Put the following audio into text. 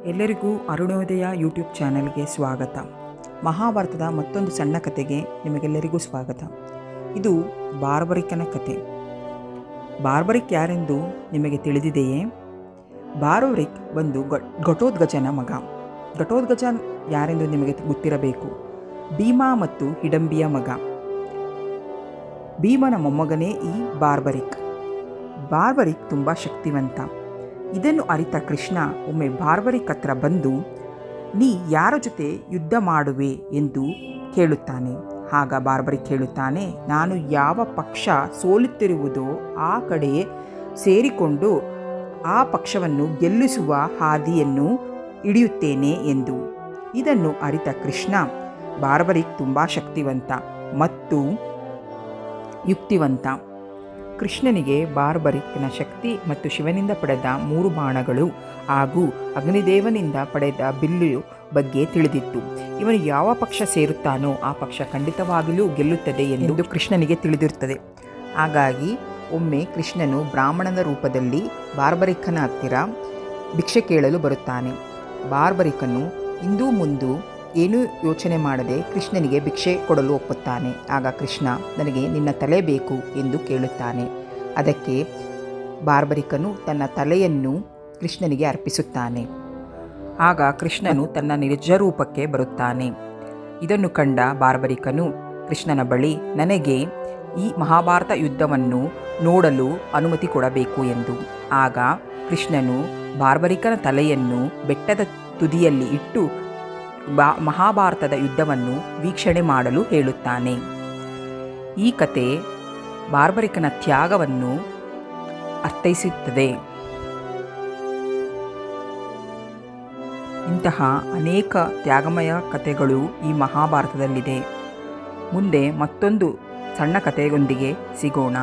ಎಲ್ಲರಿಗೂ ಅರುಣೋದಯ ಯೂಟ್ಯೂಬ್ ಚಾನೆಲ್ಗೆ ಸ್ವಾಗತ. ಮಹಾಭಾರತದ ಮತ್ತೊಂದು ಸಣ್ಣ ಕಥೆಗೆ ನಿಮಗೆಲ್ಲರಿಗೂ ಸ್ವಾಗತ. ಇದು ಬಾರ್ಬರಿಕನ ಕತೆ. ಬಾರ್ಬರಿಕ್ ಯಾರೆಂದು ನಿಮಗೆ ತಿಳಿದಿದೆಯೇ? ಬಾರ್ಬರಿಕ್ ಒಂದು ಘಟೋತ್ಕಚನ ಮಗ. ಘಟೋತ್ಕಚ ಯಾರೆಂದು ನಿಮಗೆ ಗೊತ್ತಿರಬೇಕು. ಭೀಮ ಮತ್ತು ಹಿಡಂಬಿಯ ಮಗ. ಭೀಮನ ಮೊಮ್ಮಗನೇ ಈ ಬಾರ್ಬರಿಕ್. ಬಾರ್ಬರಿಕ್ ತುಂಬ ಶಕ್ತಿವಂತ. ಇದನ್ನು ಅರಿತ ಕೃಷ್ಣ ಒಮ್ಮೆ ಬಾರ್ಬರಿಕ್ ಹತ್ರ ಬಂದು, ನೀ ಯಾರ ಜೊತೆ ಯುದ್ಧ ಮಾಡುವೆ ಎಂದು ಕೇಳುತ್ತಾನೆ. ಆಗ ಬಾರ್ಬರಿಕ್ ಹೇಳುತ್ತಾನೆ, ನಾನು ಯಾವ ಪಕ್ಷ ಸೋಲುತ್ತಿರುವುದೋ ಆ ಕಡೆ ಸೇರಿಕೊಂಡು ಆ ಪಕ್ಷವನ್ನು ಗೆಲ್ಲಿಸುವ ಹಾದಿಯನ್ನು ಹಿಡಿಯುತ್ತೇನೆ ಎಂದು. ಇದನ್ನು ಅರಿತ ಕೃಷ್ಣ, ಬಾರ್ಬರಿಕ್ ತುಂಬ ಶಕ್ತಿವಂತ ಮತ್ತು ಯುಕ್ತಿವಂತ. ಕೃಷ್ಣನಿಗೆ ಬಾರ್ಬರಿಕ್ನ ಶಕ್ತಿ ಮತ್ತು ಶಿವನಿಂದ ಪಡೆದ 3 ಬಾಣಗಳು ಹಾಗೂ ಅಗ್ನಿದೇವನಿಂದ ಪಡೆದ ಬಿಲ್ಲು ಬಗ್ಗೆ ತಿಳಿದಿತ್ತು. ಇವನು ಯಾವ ಪಕ್ಷ ಸೇರುತ್ತಾನೋ ಆ ಪಕ್ಷ ಖಂಡಿತವಾಗಿಯೂ ಗೆಲ್ಲುತ್ತದೆ ಎಂದು ಕೃಷ್ಣನಿಗೆ ತಿಳಿದಿರುತ್ತದೆ. ಹಾಗಾಗಿ ಒಮ್ಮೆ ಕೃಷ್ಣನು ಬ್ರಾಹ್ಮಣನ ರೂಪದಲ್ಲಿ ಬಾರ್ಬರಿಕನ ಹತ್ತಿರ ಭಿಕ್ಷೆ ಕೇಳಲು ಬರುತ್ತಾನೆ. ಬಾರ್ಬರಿಕನು ಇಂದು ಮುಂದು ಏನೂ ಯೋಚನೆ ಮಾಡದೆ ಕೃಷ್ಣನಿಗೆ ಭಿಕ್ಷೆ ಕೊಡಲು ಒಪ್ಪುತ್ತಾನೆ. ಆಗ ಕೃಷ್ಣ, ನನಗೆ ನಿನ್ನ ತಲೆ ಬೇಕು ಎಂದು ಕೇಳುತ್ತಾನೆ. ಅದಕ್ಕೆ ಬಾರ್ಬರಿಕನು ತನ್ನ ತಲೆಯನ್ನು ಕೃಷ್ಣನಿಗೆ ಅರ್ಪಿಸುತ್ತಾನೆ. ಆಗ ಕೃಷ್ಣನು ತನ್ನ ನಿಜ ರೂಪಕ್ಕೆ ಬರುತ್ತಾನೆ. ಇದನ್ನು ಕಂಡ ಬಾರ್ಬರಿಕನು ಕೃಷ್ಣನ ಬಳಿ, ನನಗೆ ಈ ಮಹಾಭಾರತ ಯುದ್ಧವನ್ನು ನೋಡಲು ಅನುಮತಿ ಕೊಡಬೇಕು ಎಂದು. ಆಗ ಕೃಷ್ಣನು ಬಾರ್ಬರಿಕನ ತಲೆಯನ್ನು ಬೆಟ್ಟದ ತುದಿಯಲ್ಲಿ ಇಟ್ಟು ಮಹಾಭಾರತದ ಯುದ್ಧವನ್ನು ವೀಕ್ಷಣೆ ಮಾಡಲು ಹೇಳುತ್ತಾನೆ. ಈ ಕತೆ ಬಾರ್ಬರಿಕನ ತ್ಯಾಗವನ್ನು ಅರ್ಥೈಸುತ್ತದೆ. ಇಂತಹ ಅನೇಕ ತ್ಯಾಗಮಯ ಕಥೆಗಳು ಈ ಮಹಾಭಾರತದಲ್ಲಿದೆ. ಮುಂದೆ ಮತ್ತೊಂದು ಸಣ್ಣ ಕಥೆಯೊಂದಿಗೆ ಸಿಗೋಣ.